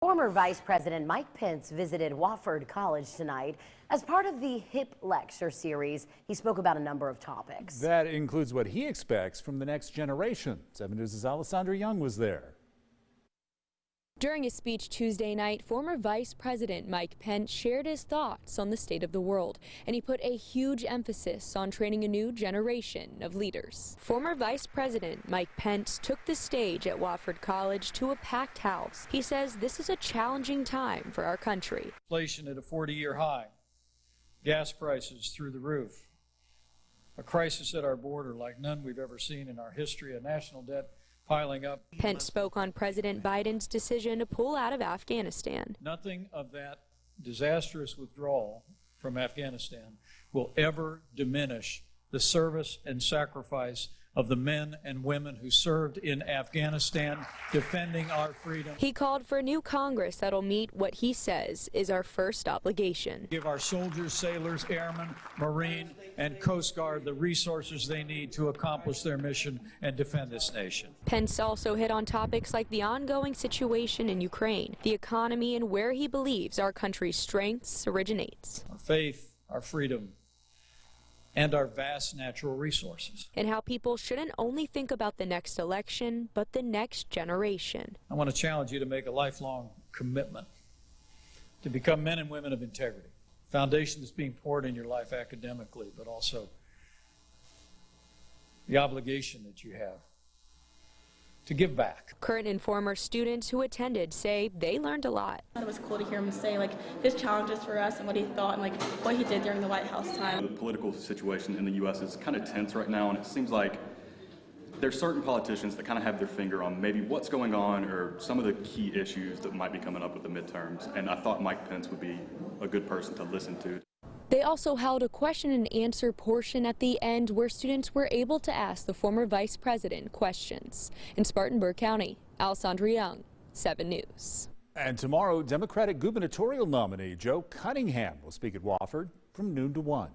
Former Vice President Mike Pence visited Wofford College tonight. As part of the HIP lecture series, he spoke about a number of topics. That includes what he expects from the next generation. 7 News' Alessandra Young was there. During his speech Tuesday night, former Vice President Mike Pence shared his thoughts on the state of the world, and he put a huge emphasis on training a new generation of leaders. Former Vice President Mike Pence took the stage at Wofford College to a packed house. He says this is a challenging time for our country. Inflation at a 40-year high, gas prices through the roof, a crisis at our border like none we've ever seen in our history, a national debt piling up. Pence spoke on President Biden's decision to pull out of Afghanistan. Nothing of that disastrous withdrawal from Afghanistan will ever diminish the service and sacrifice of the men and women who served in Afghanistan defending our freedom. He called for a new Congress that'll meet what he says is our first obligation. Give our soldiers, sailors, airmen, Marine, and Coast Guard the resources they need to accomplish their mission and defend this nation. Pence also hit on topics like the ongoing situation in Ukraine, the economy, and where he believes our country's strengths originates. Our faith, our freedom, and our vast natural resources. And how people shouldn't only think about the next election, but the next generation. I want to challenge you to make a lifelong commitment to become men and women of integrity. Foundation that's being poured in your life academically, but also the obligation that you have to give back. Current and former students who attended say they learned a lot. It was cool to hear him say his challenges for us and what he thought and what he did during the White House time. The political situation in the U.S. is kind of tense right now, and it seems like there's certain politicians that kind of have their finger on maybe what's going on or some of the key issues that might be coming up with the midterms, and I thought Mike Pence would be a good person to listen to. They also held a question and answer portion at the end where students were able to ask the former vice president questions. In Spartanburg County, Alessandra Young, 7 News. And tomorrow, Democratic gubernatorial nominee Joe Cunningham will speak at Wofford from noon to 1.